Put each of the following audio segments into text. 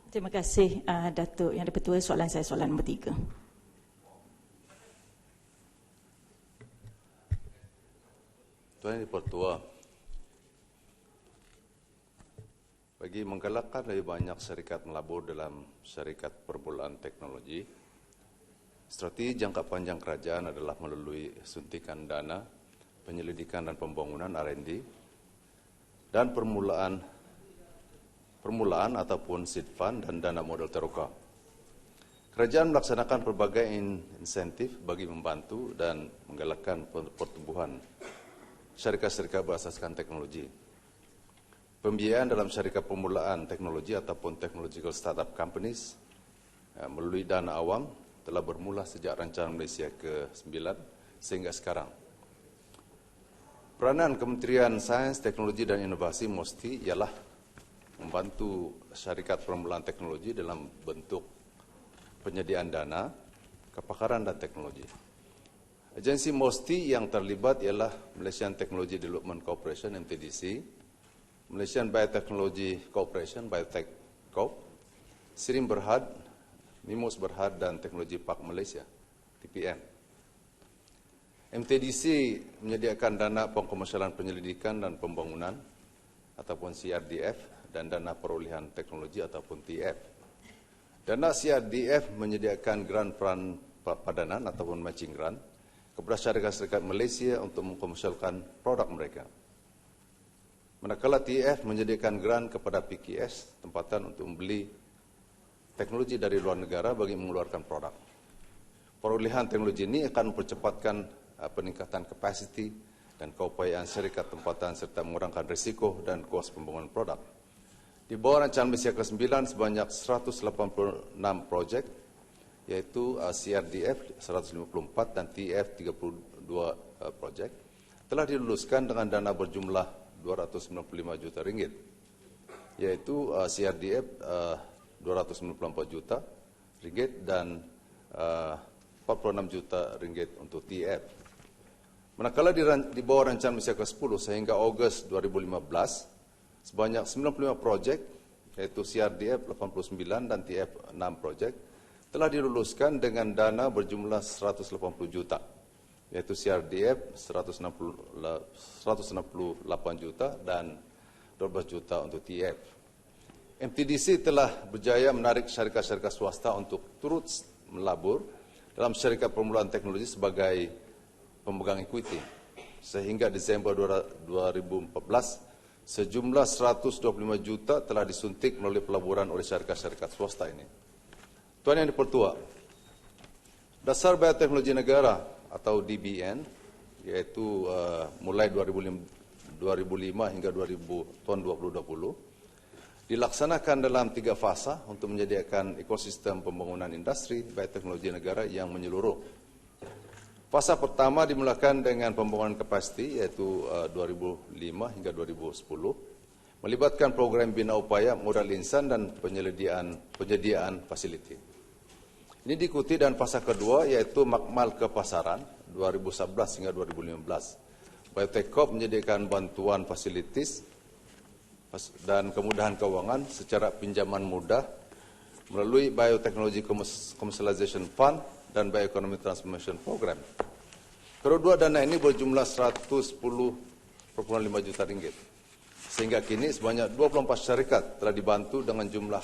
Terima kasih Datuk Yang di-Pertua. Soalan saya soalan nombor 3. Tuan Yang di-Pertua, bagi menggalakkan lebih banyak syarikat melabur dalam syarikat permulaan teknologi, strategi jangka panjang kerajaan adalah melalui suntikan dana, penyelidikan dan pembangunan R&D, dan permulaan ataupun seed fund dan dana modal teroka. Kerajaan melaksanakan berbagai insentif bagi membantu dan menggalakkan pertumbuhan syarikat-syarikat berasaskan teknologi. Pembiayaan dalam syarikat permulaan teknologi ataupun technological startup companies melalui dana awam telah bermula sejak rancangan Malaysia ke-9 sehingga sekarang. Peranan Kementerian Sains, Teknologi dan Inovasi mesti ialah membantu syarikat permulaan teknologi dalam bentuk penyediaan dana, kepakaran dan teknologi. Agensi MOSTI yang terlibat ialah Malaysian Technology Development Corporation (MTDC), Malaysian Biotechnology Corporation (Biotech Corp), Sirim Berhad, Mimus Berhad dan Teknologi Park Malaysia (TPM). MTDC menyediakan dana pengkomersialan penyelidikan dan pembangunan ataupun CRDF dan dana perolehan teknologi ataupun TF. Dana CRDF menyediakan grant padanan ataupun matching grant kepada syarikat-syarikat Malaysia untuk mengkomersialkan produk mereka. Manakala TF menyediakan grant kepada PKS tempatan untuk membeli teknologi dari luar negara bagi mengeluarkan produk. Perolehan teknologi ini akan mempercepatkan peningkatan kapasiti dan keupayaan syarikat tempatan serta mengurangkan risiko dan kos pembangunan produk. Di bawah rancangan Malaysia ke-9 sebanyak 186 projek, yaitu CRDF 154 dan TF 32 projek, telah diluluskan dengan dana berjumlah 295 juta ringgit, yaitu CRDF 294 juta ringgit dan 46 juta ringgit untuk TF. Manakala di bawah rancangan Malaysia ke-10 sehingga Ogos 2015, sebanyak 95 projek, yaitu CRDF 89 dan TF 6 projek, telah diluluskan dengan dana berjumlah 180 juta, yaitu CRDF 168 juta dan 12 juta untuk TF. MTDC telah berjaya menarik syarikat-syarikat swasta untuk turut melabur dalam syarikat permulaan teknologi sebagai pemegang ekuiti. Sehingga Desember 2014, sejumlah 125 juta telah disuntik melalui pelaburan oleh syarikat-syarikat swasta ini. Tuan Yang di-Pertua, Dasar Bioteknologi Negara atau DBN, yaitu mulai 2005 hingga tahun 2020, dilaksanakan dalam 3 fasa untuk menyediakan ekosistem pembangunan industri bioteknologi negara yang menyeluruh. Fasa pertama dimulakan dengan pembangunan kapasiti, yaitu 2005 hingga 2010, melibatkan program bina upaya modal insan dan penyediaan fasiliti. Ini diikuti dan fasa kedua, yaitu makmal kepasaran 2011 hingga 2015. Biotech Corp menyediakan bantuan fasilitis dan kemudahan keuangan secara pinjaman mudah melalui Biotechnology Commercialization Fund dan Bioeconomy Transformation Program. Kedua dana ini berjumlah 110,5 juta ringgit. Sehingga kini sebanyak 24 syarikat telah dibantu dengan jumlah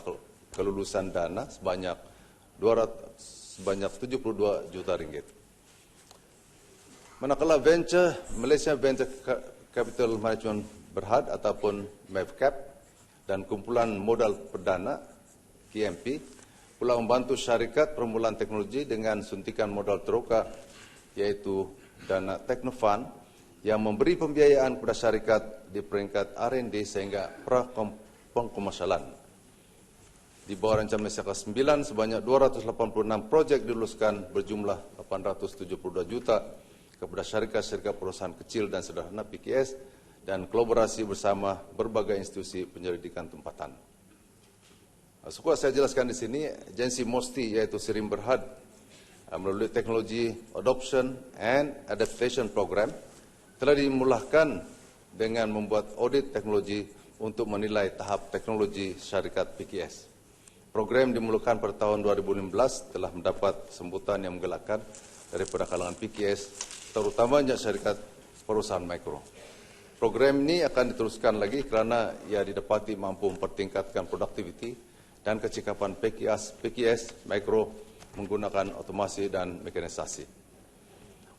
kelulusan dana sebanyak 72 juta ringgit. Manakala Malaysia Venture Capital Management Berhad ataupun MEVCAP dan kumpulan modal perdana KMP pula membantu syarikat permulaan teknologi dengan suntikan modal teroka, yaitu dana Teknofund yang memberi pembiayaan kepada syarikat di peringkat R&D sehingga pra-pengkomersialan. Di bawah rancangan Malaysia ke-9 sebanyak 286 projek diluluskan berjumlah 872 juta kepada syarikat-syarikat perusahaan kecil dan sederhana PKS dan kolaborasi bersama berbagai institusi penyelidikan tempatan. Sukuat saya jelaskan di sini, agensi MOSTI yaitu Sirim Berhad melalui Technology Adoption and Adaptation Program telah dimulahkan dengan membuat audit teknologi untuk menilai tahap teknologi syarikat PKS. Program dimulakan pada tahun 2015 telah mendapat sambutan yang menggelakkan daripada kalangan PKS, terutamanya syarikat perusahaan mikro. Program ini akan diteruskan lagi kerana ia didapati mampu mempertingkatkan produktiviti dan kecekapan PKS mikro menggunakan otomasi dan mekanisasi.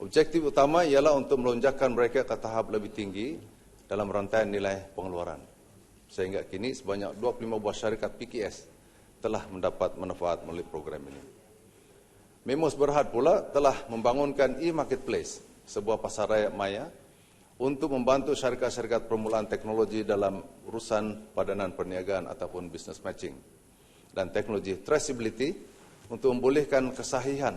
Objektif utama ialah untuk melonjakkan mereka ke tahap lebih tinggi dalam rantaian nilai pengeluaran. Sehingga kini sebanyak 25 buah syarikat PKS telah mendapat manfaat melalui program ini. Memos Berhad pula telah membangunkan e-marketplace, sebuah pasar raya maya untuk membantu syarikat-syarikat permulaan teknologi dalam urusan padanan perniagaan ataupun business matching dan teknologi traceability untuk membolehkan kesahihan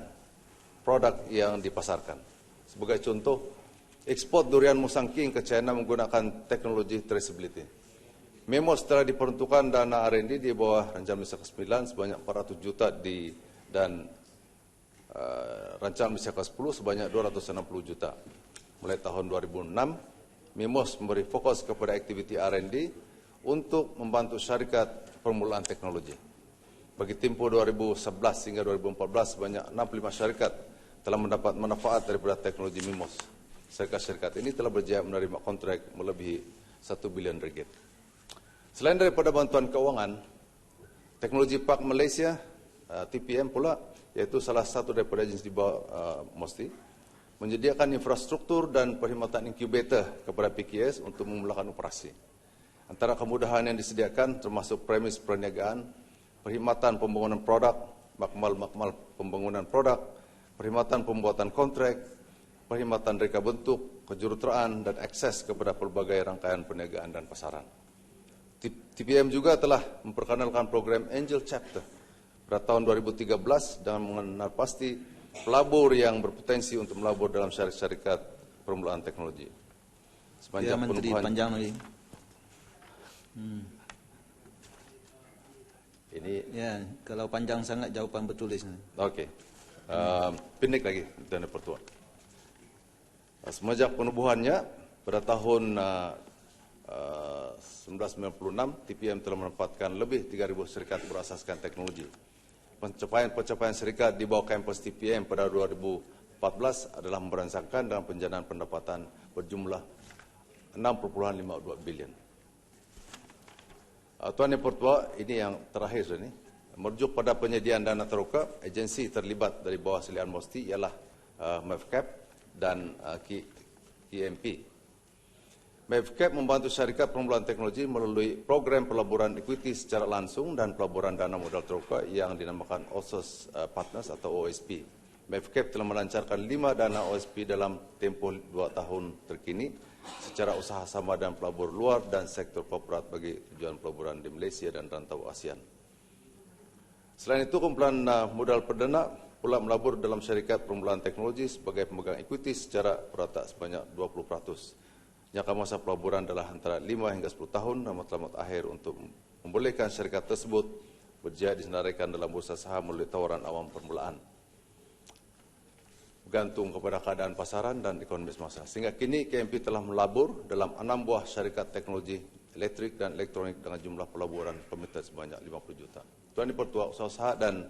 produk yang dipasarkan. Sebagai contoh, ekspor durian Musang King ke China menggunakan teknologi traceability. Memos telah diperuntukkan dana R&D di bawah Rancangan Malaysia ke-9 sebanyak 400 juta dan Rancangan Malaysia ke-10 sebanyak 260 juta. Mulai tahun 2006, Memos memberi fokus kepada aktiviti R&D untuk membantu syarikat permulaan teknologi. Bagi tempoh 2011 hingga 2014, sebanyak 65 syarikat telah mendapat manfaat daripada teknologi Memos. Syarikat-syarikat ini telah berjaya menerima kontrak melebihi 1 bilion ringgit. Selain daripada bantuan keuangan, Teknologi Park Malaysia, TPM pula, iaitu salah satu daripada agensi di bawah MOSTI, menyediakan infrastruktur dan perkhidmatan inkubator kepada PKS untuk memulakan operasi. Antara kemudahan yang disediakan termasuk premis perniagaan, perkhidmatan pembangunan produk, makmal pembangunan produk, perkhidmatan pembuatan kontrak, perkhidmatan reka bentuk, kejuruteraan dan akses kepada pelbagai rangkaian perniagaan dan pasaran. TPM juga telah memperkenalkan program Angel Chapter pada tahun 2013 dengan mengenal pasti pelabur yang berpotensi untuk melabur dalam syarikat permulaan teknologi. Sepanjang Menteri panjang lagi. Ini ya, kalau panjang sangat jawapan bertulis. Okey. Pendek lagi Tuan Pertua. Semenjak penubuhannya pada tahun 1996, TPM telah menempatkan lebih 3,000 syarikat berasaskan teknologi. Pencapaian syarikat di bawah kampus TPM pada 2014 adalah merangsangkan dalam penjanaan pendapatan berjumlah 6.52 bilion. Tuan Yang Pertua, ini yang terakhir ini. Merujuk pada penyediaan dana teroka, agensi terlibat dari bawah selian MOSTI ialah MEFCAP dan KMP. MEFCAP membantu syarikat permulaan teknologi melalui program pelaburan equity secara langsung dan pelaburan dana modal teroka yang dinamakan OSOS Partners atau OSP. MEFCAP telah melancarkan 5 dana OSP dalam tempoh 2 tahun terkini secara usaha sama dan pelabur luar dan sektor korporat bagi tujuan pelaburan di Malaysia dan rantau ASEAN. Selain itu, kumpulan modal perdana pula melabur dalam syarikat permulaan teknologi sebagai pemegang equity secara rata sebanyak 20%. Jangka masa pelaburan adalah antara 5 hingga 10 tahun dan matlamat akhir untuk membolehkan syarikat tersebut berjaya disenaraikan dalam bursa saham melalui tawaran awam permulaan. Bergantung kepada keadaan pasaran dan ekonomi semasa. Sehingga kini KMP telah melabur dalam 6 buah syarikat teknologi elektrik dan elektronik dengan jumlah pelaburan komited sebanyak 50 juta. Tuan Yang Pertua, usaha dan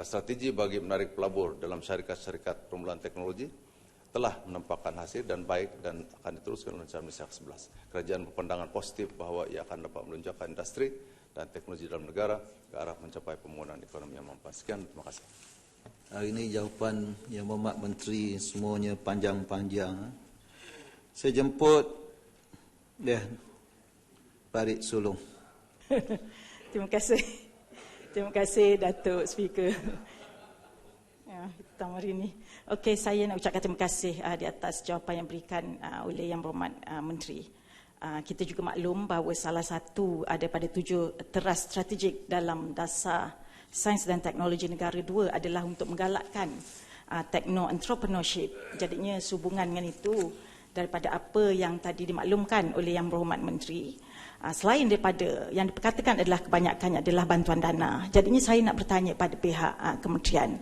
strategi bagi menarik pelabur dalam syarikat-syarikat permulaan teknologi telah menampakkan hasil dan baik dan akan diteruskan oleh Rancangan Malaysia ke-11. Kerajaan berpandangan positif bahawa ia akan dapat melonjakkan industri dan teknologi dalam negara ke arah mencapai pembangunan ekonomi yang mampan. Sekian, terima kasih. Hari ini jawapan Yang Berhormat Menteri semuanya panjang-panjang. Saya jemput Farid Sulong. Terima kasih. Terima kasih Datuk Speaker. Pertama hari ini. Okey, saya nak ucapkan terima kasih di atas jawapan yang diberikan oleh Yang Berhormat Menteri. Kita juga maklum bahawa salah satu daripada 7 teras strategik dalam dasar sains dan teknologi negara 2 adalah untuk menggalakkan techno-entrepreneurship. Jadinya sehubungan dengan itu, daripada apa yang tadi dimaklumkan oleh Yang Berhormat Menteri, selain daripada yang diperkatakan adalah kebanyakannya adalah bantuan dana. Jadinya saya nak bertanya pada pihak kementerian,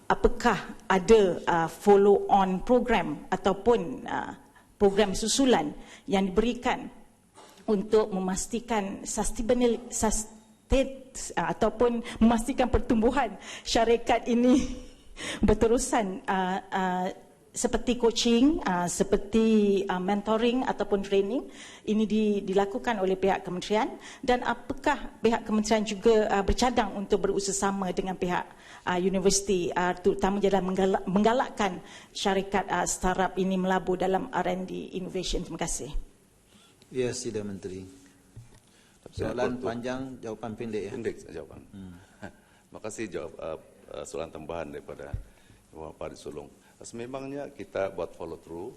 apakah ada follow on program ataupun program susulan yang diberikan untuk memastikan facilitate ataupun memastikan pertumbuhan syarikat ini berterusan seperti coaching, seperti mentoring ataupun training ini dilakukan oleh pihak kementerian, dan apakah pihak kementerian juga bercadang untuk berusaha dengan pihak universiti terutama dalam menggalakkan syarikat startup ini melabur dalam R&D innovation. Terima kasih. Ya, Sida Menteri. Soalan panjang, jawapan pendek ya. Pendek jawapan. Terima kasih jawab soalan tambahan daripada Pak Sulung. Sememangnya kita buat follow through,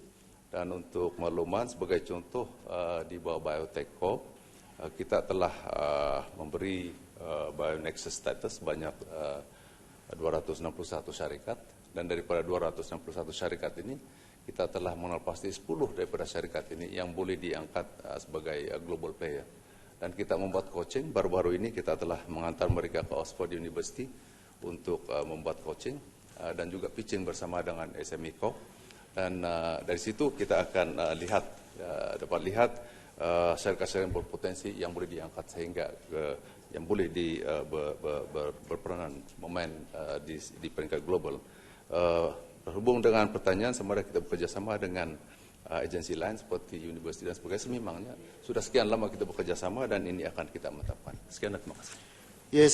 dan untuk makluman sebagai contoh di bawah Biotech Corp kita telah memberi Bionexus status sebanyak 261 syarikat, dan daripada 261 syarikat ini kita telah mengenal pasti 10 daripada syarikat ini yang boleh diangkat sebagai global player. Dan kita membuat coaching, baru-baru ini kita telah mengantar mereka ke Oxford University untuk membuat coaching dan juga pitching bersama dengan SME Corp. Dan dari situ kita akan dapat lihat syarikat-syarikat yang berpotensi yang boleh diangkat sehingga yang boleh berperanan momen di peringkat global. Berhubung dengan pertanyaan, sama ada kita bekerjasama dengan agensi lain seperti universiti dan sebagainya. Sememangnya sudah sekian lama kita bekerjasama dan ini akan kita mantapkan. Sekian dan terima kasih. Ya,